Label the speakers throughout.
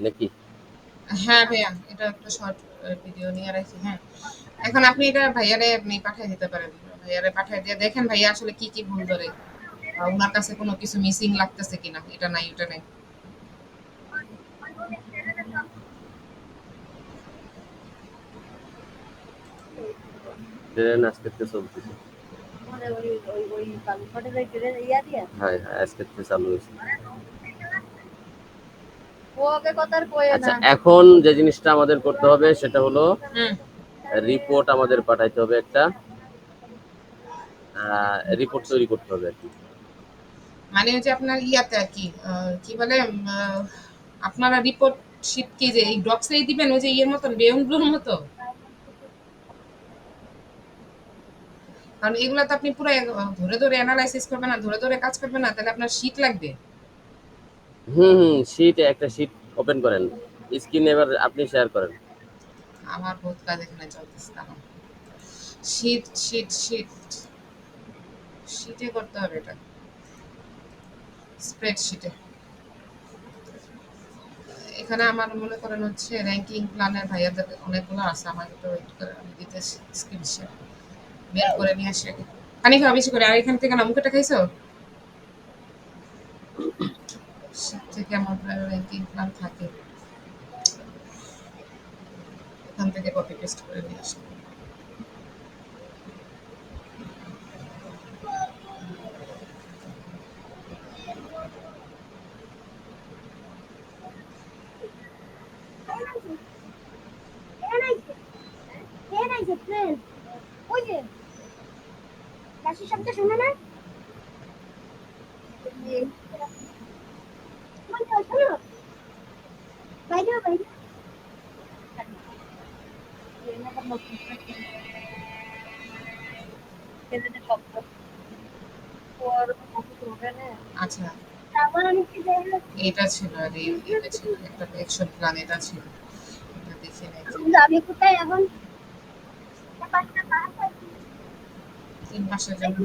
Speaker 1: নাকি?
Speaker 2: হ্যাঁ ভাইয়া, এটা একটা শর্ট ভিডিও নিয়ে রাখি। হ্যাঁ, এখন আপনি এটা ভাইয়ারে আপনি পাঠিয়ে দিতে পারেন। ভাইয়ারে পাঠিয়ে দিয়ে দেখেন ভাইয়া আসলে কি কি ভুল ধরে, বা ওনার কাছে কোনো কিছু মিসিং লাগতেছে কিনা, এটা নাই ওটা নাই।
Speaker 1: ট্রেন আজকে থেকে চলতেছে। হ্যাঁ হ্যাঁ, আজকে থেকে চালু হয়েছে। আচ্ছা, এখন যে জিনিসটা আমাদের করতে হবে সেটা হলো
Speaker 2: হুম।
Speaker 1: রিপোর্ট আমাদের পাঠাইতে হবে একটা, রিপোর্ট তৈরি করতে হবে আর কি।
Speaker 2: মানে ওই যে আপনার ইয়াতে আর কি কি বলে আপনারা রিপোর্ট শিট কি যে এই ডক্সেই দিবেন, ওই যে ইয়ের মতন বেয়নগুলোর মতো? কারণ এগুলা তো আপনি পুরো ধরে ধরে অ্যানালাইসিস করবেন না, ধরে ধরে কাজ করবেন না, তাহলে আপনার শিট লাগবে।
Speaker 1: শীট, একটা শীট ওপেন করেন, স্ক্রিন এবার আপনি শেয়ার করেন।
Speaker 2: আমার বহুত কাজ এখানে চলতেছে তখন। শিট শিট শিট শিটে করতে হবে এটা, স্প্রেডশিটে। এখানে আমার মনে করেন হচ্ছে র্যাঙ্কিং প্ল্যানের ভাইয়াদের অনেকগুলো আছে, আমাকে একটু ওয়েট করে আমি দিতেছি স্ক্রিন শেয়ার, বের করে নিয়ে আসি আগে। খানি খাওয়া বেশি করে, আর এখান থেকে না মুখেটা খাইছো? শীত থেকে আমার প্রায় র্যাঙ্কিং প্ল্যান থাকে, এখান থেকে কপি পেস্ট করে নিয়ে আসি। আচ্ছা, এটা ছিল, আর এটা ছিল একটা অ্যাকশন প্ল্যান, এটা ছিল, এটা দেখে নেই যে
Speaker 3: আমি কোথায় এখন
Speaker 2: 3 মাসের জন্য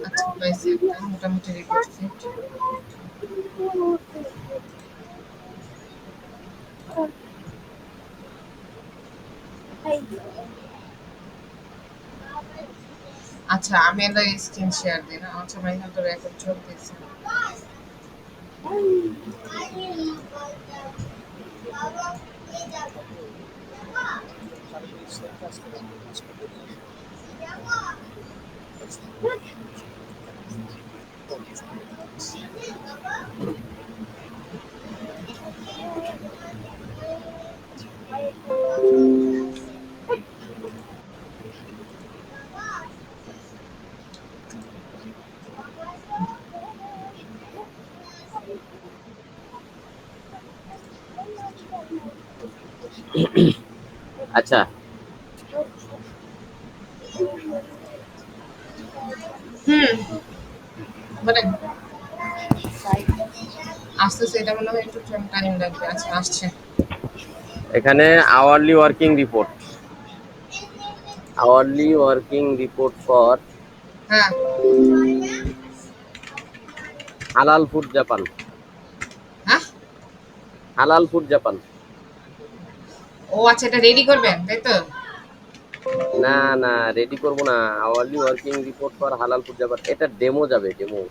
Speaker 2: আচ্ছা পাইছি একটা মোটামুটি রিপোর্ট সেট। আচ্ছা, আমি একটা স্ক্রিন শেয়ার দিই না, আচ্ছা ভাই তো রেকর্ড চলতেছে।
Speaker 1: আচ্ছা,
Speaker 2: হুম, বলেন। আসতেছে, এটা মনে হয় একটু টাইম লাগবে। আচ্ছা আসছে।
Speaker 1: এখানে hourly working report, hourly working report for
Speaker 2: হ্যাঁ।
Speaker 1: হালাল ফুড জাপান,
Speaker 2: হ্যাঁ,
Speaker 1: হালাল ফুড জাপান।
Speaker 2: ও আচ্ছা, এটা রেডি করবেন তাই তো?
Speaker 1: না না, রেডি করব না। আওয়ারলি ওয়ার্কিং রিপোর্ট ফর হালাল ফুড জাপান, এটা ডেমো যাবে, ডেমো।
Speaker 2: ও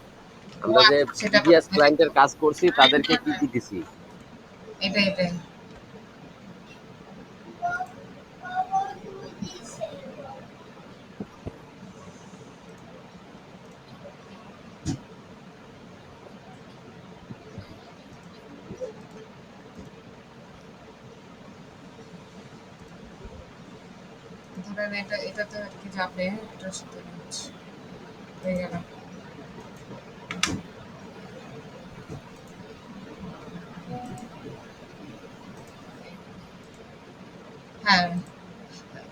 Speaker 1: আমরা যে
Speaker 2: আচ্ছা, সেটা
Speaker 1: প্রিভিয়াস
Speaker 2: বলবেন তাই তো?
Speaker 1: ক্লায়েন্টের কাজ করছি তাদেরকে কি কি দিছি।
Speaker 2: এটাই এটাই। ধরেন এটা এটাতে আর কি যাবে, এটার সাথে হচ্ছে হয়ে গেল। হ্যাঁ,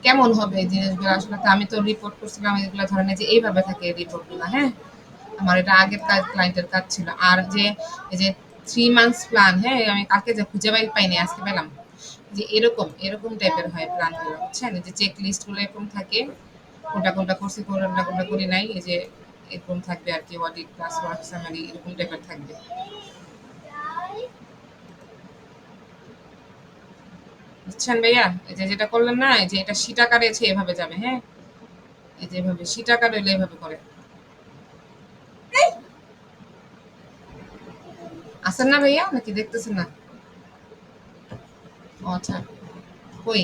Speaker 2: কেমন হবে এই জিনিসগুলো আসলে? তো আমি তো রিপোর্ট করছিলাম, এগুলো ধরেন এই যে এইভাবে থাকে রিপোর্টগুলো। হ্যাঁ, আমার এটা আগের কাজ, ক্লায়েন্টের কাজ ছিল। আর যে এই যে 3 মান্থস প্ল্যান, হ্যাঁ, আমি কালকে যে খুঁজে পাইনি, আজকে পেলাম। যে এরকম টাইপের হয় প্ল্যানগুলো, বুঝছেন? এই যে চেক লিস্ট গুলো এরকম থাকে, কোনটা করছি, কোনটা করি নাই, এই যে এরকম থাকবে আর কি, অডিট প্লাস ওয়ার্ক সামারি এরকম টাইপের থাকবে। বুঝছেন ভাইয়া? এই যে যেটা করলেন না, এই যে এটা শীট আকারে এভাবে যাবে, হ্যাঁ? এই যে এভাবে শীট আকারে হইলে এভাবে করে। আছেন না ভাইয়া, নাকি দেখতেছেন না? ও আচ্ছা, কই?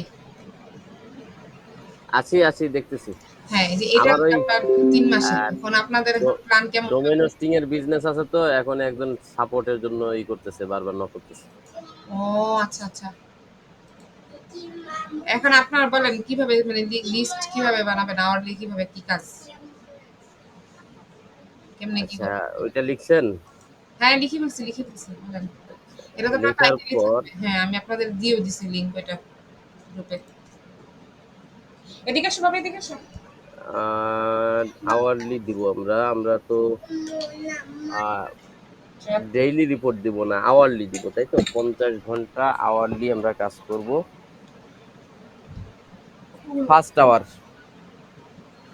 Speaker 1: আছি আছি দেখতেছি।
Speaker 2: হ্যাঁ, এই যে এটা
Speaker 1: আমার ওই
Speaker 2: আপনার ৩ মাসের। এখন আপনাদের প্ল্যান কেমন
Speaker 1: ডোমেন
Speaker 2: হবে?
Speaker 1: হোস্টিং এর বিজনেস আছে, তো এখন একজন সাপোর্টের জন্য করতেছে, বারবার নক করতেছে।
Speaker 2: ও আচ্ছা, আচ্ছা। এখন আপনার বলেন কিভাবে, মানে লিস্ট কিভাবে বানাবেন? আওয়ারলি কিভাবে, কি কাজ? কেমনে কি
Speaker 1: আচ্ছা,
Speaker 2: করবেন?
Speaker 1: ওইটা লিখছেন?
Speaker 2: হ্যাঁ, লিখে ফেলছি, বলেন। এটা তো আপনার
Speaker 1: লেখার
Speaker 2: টাইটেলই
Speaker 1: পর
Speaker 2: থাকবে। হ্যাঁ, আমি আপনাদের দিয়েও দিছি লিংক ওইটা গ্রুপে। এদিকে আসো বাবা, এদিকে আসো।
Speaker 1: আওয়ারলি দিব আমরা। আমরা তো ডেইলি রিপোর্ট দিব না, আওয়ারলি দিব, তাই তো? 50 ঘন্টা আওয়ারলি আমরা কাজ করব। First hour.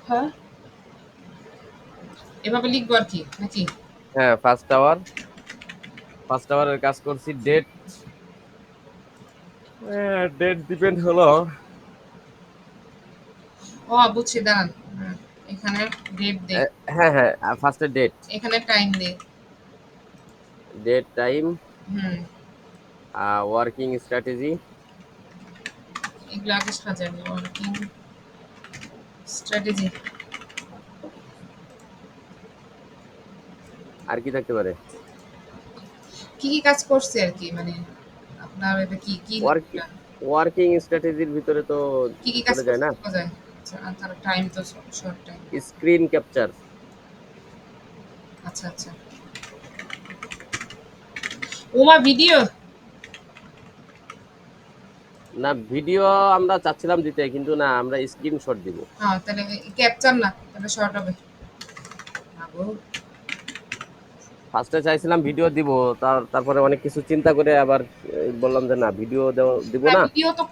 Speaker 2: হ্যাঁ, এভাবে লিখবো আর কি, নাকি?
Speaker 1: হ্যাঁ, ফার্স্ট আওয়ারের কাজ করছি। ডেট ডিপেন্ড হলো।
Speaker 2: ও বুঝছি, দাঁড়ান। হ্যাঁ, এখানে ডেট দেই,
Speaker 1: হ্যাঁ হ্যাঁ, ফার্স্টে ডেট,
Speaker 2: এখানে টাইম দেই।
Speaker 1: টাইম,
Speaker 2: হুম,
Speaker 1: ওয়ার্কিং স্ট্র্যাটেজি।
Speaker 2: এগুলো আগে সাজাবো। Working strategy.
Speaker 1: আর কি থাকতে পারে?
Speaker 2: কি কাজ করছে আর কি, মানে আপনার এটা কি
Speaker 1: ওয়ার্কিং ওয়ার্কিং স্ট্র্যাটেজির ভিতরে তো
Speaker 2: কি কাজ
Speaker 1: চলে যায়
Speaker 2: করছে
Speaker 1: না?
Speaker 2: বলা যায়? আচ্ছা, আর তার টাইম তো শর্ট টাইম।
Speaker 1: Screen capture.
Speaker 2: আচ্ছা, আচ্ছা। ওমা, ভিডিও?
Speaker 1: না, ভিডিও আমরা চাচ্ছিলাম দিতে, কিন্তু না, আমরা স্ক্রিনশট দিব।
Speaker 2: হ্যাঁ, তাহলে ক্যাপচার না, তাহলে শর্ট হবে। আগো,
Speaker 1: ফার্স্টে চাইছিলাম ভিডিও দিব, তারপরে অনেক কিছু চিন্তা করে আবার বললাম যে না, ভিডিও দিব
Speaker 2: না
Speaker 1: না।
Speaker 2: ভিডিও তো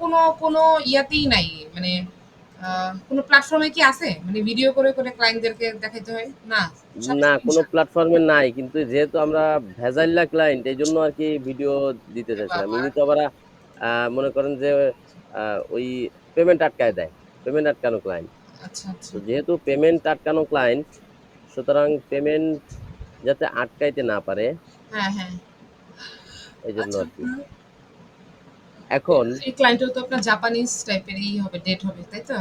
Speaker 2: কোনো ইয়াতেই নাই, মানে কোনো প্ল্যাটফর্মে কি আছে মানে ভিডিও করে ক্লায়েন্টদেরকে দেখাইতে হয় না? সব
Speaker 1: না, কোনো
Speaker 2: স্ক্রিনশট।
Speaker 1: প্ল্যাটফর্মে নাই, কিন্তু যেহেতু আমরা ভেজাইল্লা ক্লায়েন্ট, এই জন্য আর কি ভিডিও দিতে চাইছিলাম।
Speaker 2: বাবা,
Speaker 1: ইনি তো আবার মনে করেন যে ওই পেমেন্ট আটকায় দেয়, পেমেন্ট আটকানো ক্লায়েন্ট।
Speaker 2: আচ্ছা, আচ্ছা।
Speaker 1: তো যেহেতু পেমেন্ট আটকানো ক্লায়েন্ট, সুতরাং পেমেন্ট যাতে আটকাইতে না পারে,
Speaker 2: হ্যাঁ, হ্যাঁ।
Speaker 1: এই জন্য
Speaker 2: আচ্ছা,
Speaker 1: আর কি। এখন
Speaker 2: এই ক্লায়েন্টও তো আপনার জাপানিজ টাইপেরই হবে, ডেট হবে, তাই তো?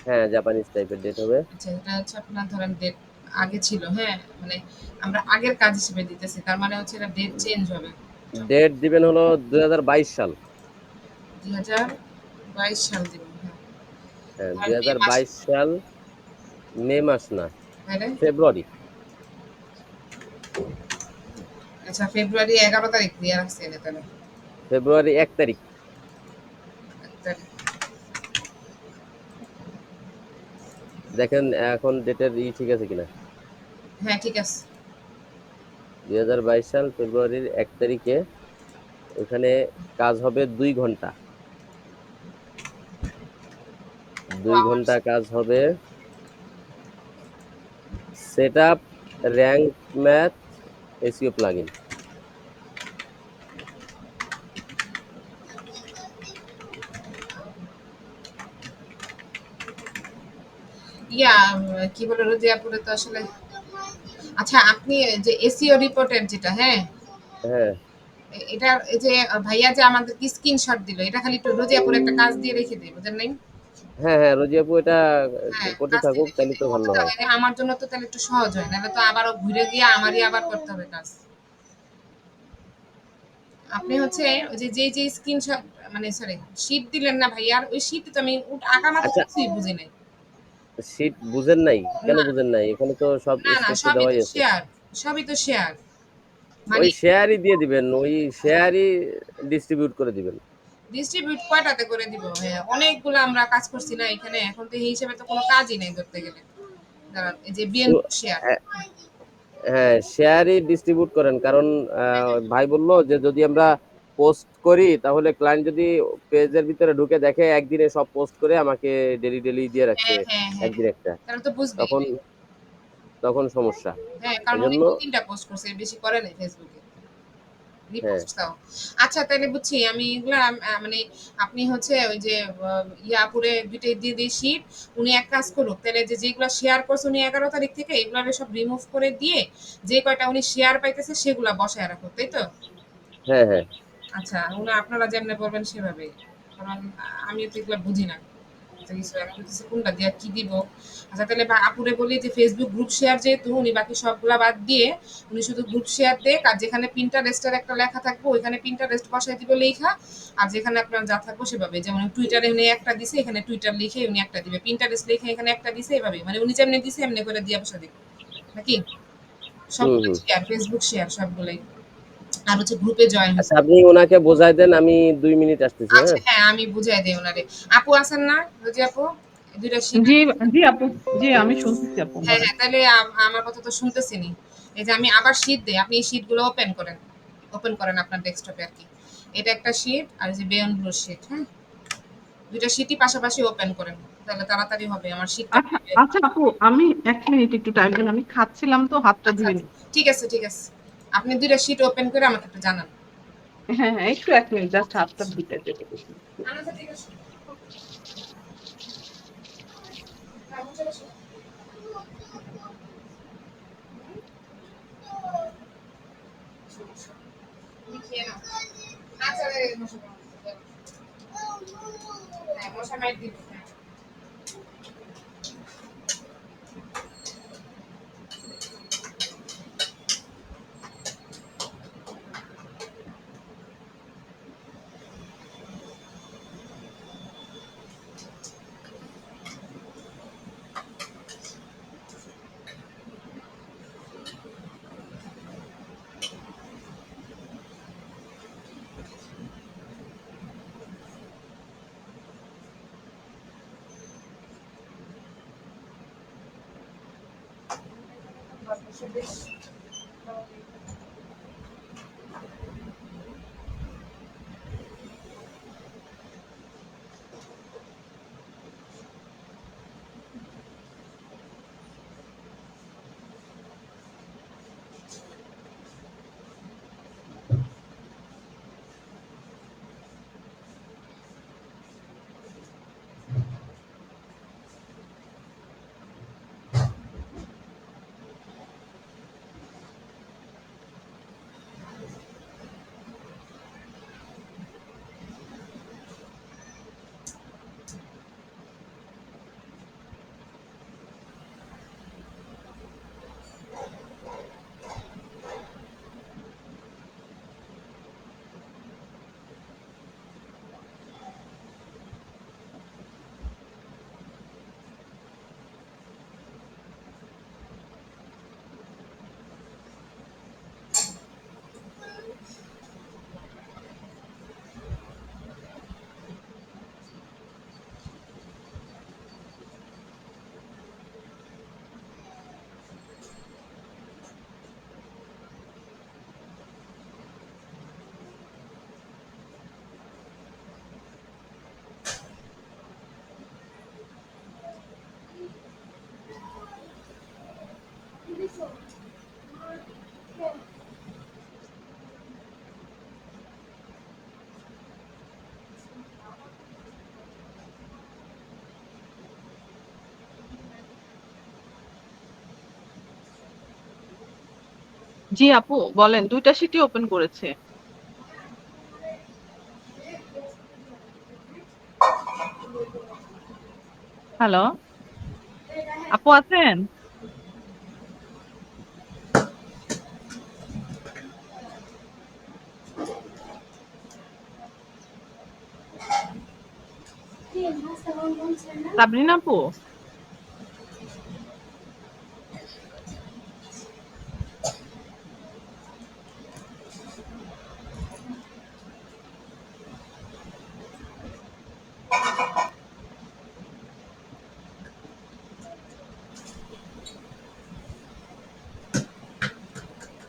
Speaker 1: হ্যাঁ, জাপানিজ টাইপের ডেট হবে।
Speaker 2: আচ্ছা, এটা হচ্ছে আপনার ধরেন ডেট আগে ছিল, হ্যাঁ? মানে আমরা আগের কাজ হিসেবে দিতেছি। তার মানে হচ্ছে এটা ডেট চেঞ্জ হবে।
Speaker 1: ডেট দিবেন হলো 2022 সাল।
Speaker 2: 2022 সাল দিব, হ্যাঁ।
Speaker 1: হ্যাঁ,
Speaker 2: আর
Speaker 1: দুই
Speaker 2: মে
Speaker 1: হাজার
Speaker 2: মাস,
Speaker 1: বাইশ সাল মে মাস না,
Speaker 2: তাইলে?
Speaker 1: ফেব্রুয়ারি।
Speaker 2: আচ্ছা, ফেব্রুয়ারি 11 তারিখ দিয়ে রাখছেন তাহলে।
Speaker 1: ফেব্রুয়ারি 1 তারিখ।
Speaker 2: 1 তারিখ।
Speaker 1: দেখেন এখন ডেটের ঠিক আছে কিনা।
Speaker 2: হ্যাঁ, ঠিক আছে।
Speaker 1: 2022 সাল ফেব্রুয়ারির 1 তারিখে ওখানে কাজ হবে 2 ঘন্টা। 2 ঘন্টা কাজ হবে। Set up rank math SEO plugin.
Speaker 2: কি বলে, রোজিয়াপুরে তো আসলে। আচ্ছা, আপনি যে এসইও রিপোর্টের যেটা, হ্যাঁ,
Speaker 1: হ্যাঁ
Speaker 2: এটা এই যে ভাইয়া যে আমাদেরকে স্ক্রিনশট দিল, এটা খালি একটু রোজিয়াপুরে একটা কাজ দিয়ে রেখে দিই, বুঝেন নাই?
Speaker 1: হ্যাঁ হ্যাঁ, রোজিয়াপু এটা
Speaker 2: হ্যাঁ,
Speaker 1: করতে
Speaker 2: কাজ দিয়ে
Speaker 1: থাকুক,
Speaker 2: রেখে
Speaker 1: তাহলে
Speaker 2: দিই,
Speaker 1: তো ভালো হয়।
Speaker 2: তাহলে আমার জন্য তো তাহলে একটু সহজ হয়, নাহলে তো আবারও ঘুরে গিয়ে আমারই আবার করতে হবে কাজ। আপনি হচ্ছে ওই যে স্ক্রিনশট, মানে সরি, শীট দিলেন না ভাইয়ার, ওই শীট তো আমি আগামাথা
Speaker 1: আচ্ছা,
Speaker 2: কিছুই বুঝি নাই।
Speaker 1: শীট বুঝেন নাই? কেন
Speaker 2: না,
Speaker 1: বুঝেন নাই? এখানে তো সব
Speaker 2: না,
Speaker 1: স্টেপ তো
Speaker 2: সবই তো
Speaker 1: দেওয়াই আছে।
Speaker 2: শেয়ার, সবই তো শেয়ার, মানে
Speaker 1: ওই শেয়ারই দিয়ে দিবেন, ওই শেয়ারই ডিস্ট্রিবিউট করে দিবেন।
Speaker 2: ডিস্ট্রিবিউট কয়টাতে করে দিব? হ্যাঁ, অনেকগুলো আমরা কাজ করছি না এখানে, এখন তো এই হিসেবে তো কোনো কাজই নেই ধরতে গেলে। দাঁড়ান, এই যে
Speaker 1: তো
Speaker 2: বিএন শেয়ার।
Speaker 1: হ্যাঁ, শেয়ারই ডিস্ট্রিবিউট করেন। কারণ ভাই বলল যে যদি আমরা পোস্ট করি তাহলে ক্লায়েন্ট যদি পেজের ভিতরে ঢুকে দেখে একদিনে সব পোস্ট করে আমাকে ডেলি ডেলি দিয়ে রাখছে
Speaker 2: হ্যাঁ, হ্যাঁ, হ্যাঁ।
Speaker 1: একদিন একটা,
Speaker 2: তাহলে তো বুঝবেই
Speaker 1: তখন
Speaker 2: এটাই।
Speaker 1: তখন সমস্যা।
Speaker 2: হ্যাঁ, কারণ উনি
Speaker 1: এজন্য
Speaker 2: ২-৩ টা পোস্ট করছে, এর বেশি করে নাই ফেসবুকে।
Speaker 1: হ্যাঁ,
Speaker 2: রিপোস্ট দাও। আচ্ছা তাইলে বুঝছি আমি এগুলা মানে আপনি হচ্ছে ওই যে ইয়াপুরে ২ টা দিয়ে দিই শিট, উনি এক কাজ করুক। তাইলে যে যেগুলা শেয়ার করছে উনি ১১ তারিখ থেকে এগুলারে সব রিমুভ করে দিয়ে যে কয়টা উনি শেয়ার পাইতেছে সেগুলা বসায় রাখুক, তাই তো?
Speaker 1: হ্যাঁ, হ্যাঁ।
Speaker 2: আচ্ছা, আপনারা যেমনে বলবেন সেভাবেই। কারণ আমি তো এগুলা বুঝি না। তো কিছু এখন কিছু কোনটা দিয়া কি দিব? আচ্ছা তাহলে আপুরে বলি যে Facebook গ্রুপ শেয়ার যেহেতু উনি বাকি সবগুলা বাদ দিয়ে উনি শুধু গ্রুপ শেয়ার দেক আর যেখানে Pinterest এর একটা লেখা থাকবে ওইখানে Pinterest বসায় দিবে লেখা। আর যেখানে আপনার যা থাকবে সেভাবে। যেমন টুইটারে উনি একটা দিছে এখানে টুইটার লিখে উনি একটা দিবে। Pinterest লিখে এখানে একটা দিছে এভাবে। মানে উনি যেমনি দিছে এমনি করে দিয়া বসায় দিবে। নাকি?
Speaker 1: হুম,
Speaker 2: সবগুলো
Speaker 1: হুম।
Speaker 2: শেয়ার, Facebook শেয়ার সবগুলাই। আর হচ্ছে গ্রুপে জয়েন হইছে।
Speaker 1: আচ্ছা, আপনি ওনাকে বোঝায় দেন, আমি ২ মিনিট আসতেছি,
Speaker 2: আচ্ছা
Speaker 1: হ্যাঁ?
Speaker 2: হ্যাঁ, আমি বুঝাই দেই উনারে। আপু আছেন না? রোজি আপু? ২ টা শীট
Speaker 3: জি, জি আপু। জি, আমি শুনতেছি আপু
Speaker 2: হ্যাঁ,
Speaker 3: বলেন।
Speaker 2: হ্যাঁ, তাহলে আমার কথা তো শুনতেছেনই। এই যে আমি আবার শীট দেই। আপনি এই শীটগুলো ওপেন করেন। ওপেন করেন আপনার ডেস্কটপে আরকি। এটা একটা শীট আর এই যে বেয়ন ব্লুর শীট, হ্যাঁ? ২ টা শীটই পাশাপাশি ওপেন করেন। তাহলে তাড়াতাড়ি হবে। আমার শীটটা
Speaker 3: আচ্ছা, আচ্ছা আপু, আমি ১ মিনিট একটু টাইম দেন। আমি খাচ্ছিলাম তো, হাতটা
Speaker 2: আচ্ছা,
Speaker 3: ধুয়ে
Speaker 2: আচ্ছা।
Speaker 3: নিই।
Speaker 2: ঠিক আছে, ঠিক আছে। আপনি ২ টা শীট ওপেন করে আমাকে একটু জানান।
Speaker 3: হ্যাঁ, হ্যাঁ, একটু ১ মিনিট জাস্ট হাতটা ধুইতে যেতে বসি।
Speaker 2: আচ্ছা, ঠিক আছে। হ্যাঁ, বসে, বসে। তুমি খেয়ে নাও। আচ্ছা, এই বসো, বসো। হ্যাঁ, মশা মাইর দিব। হ্যাঁ। বসে বেশ।
Speaker 3: জি আপু, বলেন। ২ টা শিটই ওপেন করেছে। হ্যালো? আপু আছেন? সাবরিনা আপু?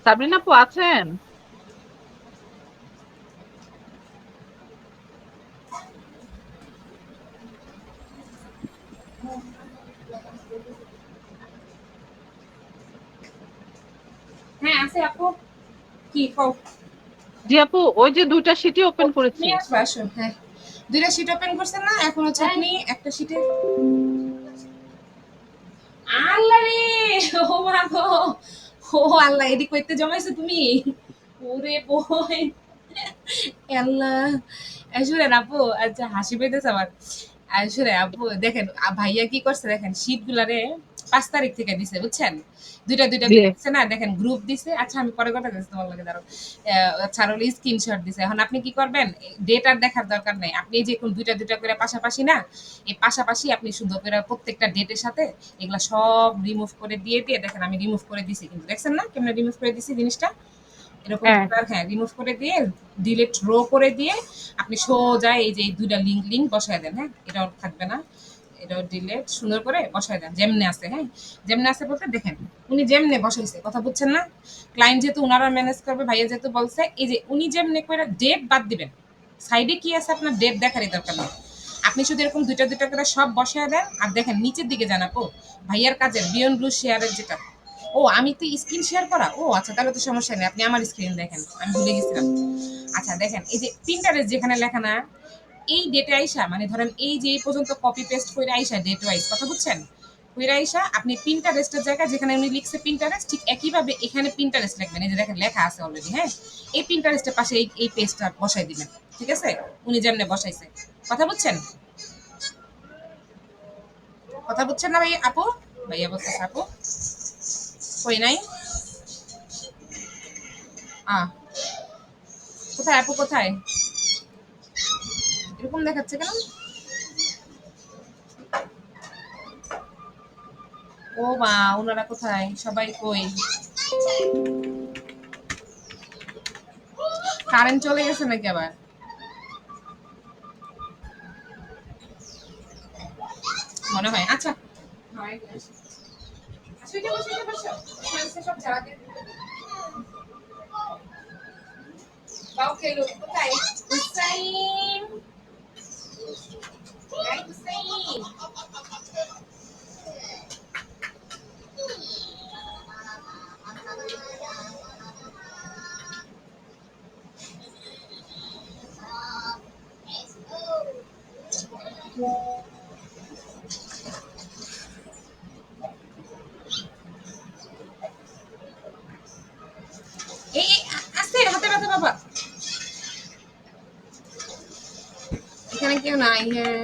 Speaker 3: সাবরিনা আপু আছেন?
Speaker 2: হ্যাঁ আছে আপু, কি কও?
Speaker 3: জি আপু, ওই যে 2টা শিটই ওপেন করেছি।
Speaker 2: নিয়ে আসো আসো, হ্যাঁ। 2টা শিট ওপেন করছেন না? এখন হচ্ছে আপনি একটা শিটে, আল্লাহ রে, ও মা গো, ও আল্লাহ, এদিক কইতে জমাইছো তুমি? ওরে বই, আল্লাহ। শুনেন আপু, আচ্ছা হাসি পেতেছে আমার। শুনে আপু দেখেন, ভাইয়া কি করছে দেখেন, শীট গুলারে 5 তারিখ থেকে দিছে বুঝছেন, দুইটা দুইটা
Speaker 3: জি।
Speaker 2: করে দিছে না, দেখেন গ্রুপ দিছে। আচ্ছা আমি পরে কথা বলছি তোমার লগে, দাঁড়াও। ছাড় হলো স্ক্রিনশট দিছে। এখন আপনি কি করবেন, ডেট আর দেখার দরকার নাই, আপনি এই যে এখন দুইটা দুইটা করে পাশাপাশি না, এই পাশাপাশি আপনি সুন্দর করে প্রত্যেকটা ডেটের সাথে এগুলা সব রিমুভ করে দিয়ে দিয়ে দেখেন, আমি রিমুভ করে দিছি কিন্তু, দেখছেন না কেমন রিমুভ করে দিছি জিনিসটা, এরকম
Speaker 3: হ্যাঁ।
Speaker 2: করে, হ্যাঁ রিমুভ করে দিয়ে ডিলিট রো করে দিয়ে আপনি সোজা এই যে এই দুইটা লিঙ্ক লিঙ্ক বসায় দেন, হ্যাঁ এটাও থাকবে না, এটাও ডিলিট সুন্দর করে বসায় দেন যেমনে আছে, হ্যাঁ যেমনে আছে বলতে দেখেন উনি যেমনে বসাইছে, কথা বুঝছেন না? ক্লায়েন্ট যেহেতু উনারা ম্যানেজ করবে, ভাইয়া যেহেতু বলছে, এই যে উনি যেমনে করে ডেট বাদ দিবেন, সাইডে কি আছে আপনার ডেট দেখারই দরকার নেই, আপনি শুধু এরকম দুইটা দুইটা করে সব বসায় দেন। আর দেখেন নিচের দিকে জানাবো ভাইয়ার কাজের বিয়ন্ড ব্লু শেয়ারের যেটা, ও আমি তো স্ক্রিন শেয়ার করা, ও আচ্ছা তাহলে তো সমস্যা নেই, আপনি আমার স্ক্রিন দেখেন, আমি ভুলে গেছিলাম। আচ্ছা দেখেন এই যে প্রিন্টারের যেখানে লেখা না, এই ডেটে আইসা মানে ধরেন এই যে এই পর্যন্ত কপি পেস্ট করে আইসা ডেট ওয়াইজ, কথা বুঝছেন, কইরা আইসা আপনি প্রিন্টারেস্টের জায়গায় যেখানে উনি লিখছে প্রিন্টারেস্ট, ঠিক একইভাবে এখানে প্রিন্টারেস্ট লিখবেন, এই যে দেখেন লেখা আছে অলরেডি, হ্যাঁ এই প্রিন্টারেস্টের পাশে এই পেজটা বসাই দিবেন, ঠিক আছে, উনি যেমনে বসাইছে, কথা বুঝছেন? কথা বুঝছেন না ভাই আপু? ভাইয়া বলতেছে আপু কই নাই, কোথায় আপু কোথায়, এরকম দেখাচ্ছে কেন? ও মা, ওনারা কোথায়, সবাই কই? কারেন্ট চলে গেছে নাকি আবার? মনে হয়। আচ্ছা হয়, আসো, এটা বসো, এটা বসো। এসে সব জ্বালাতে দাও, খেলো কোথায়? হুসাইন, এই হুসাইন, এই আস্তে, হাতে ব্যথা বাবা, এখানে কেউ নাই, হ্যাঁ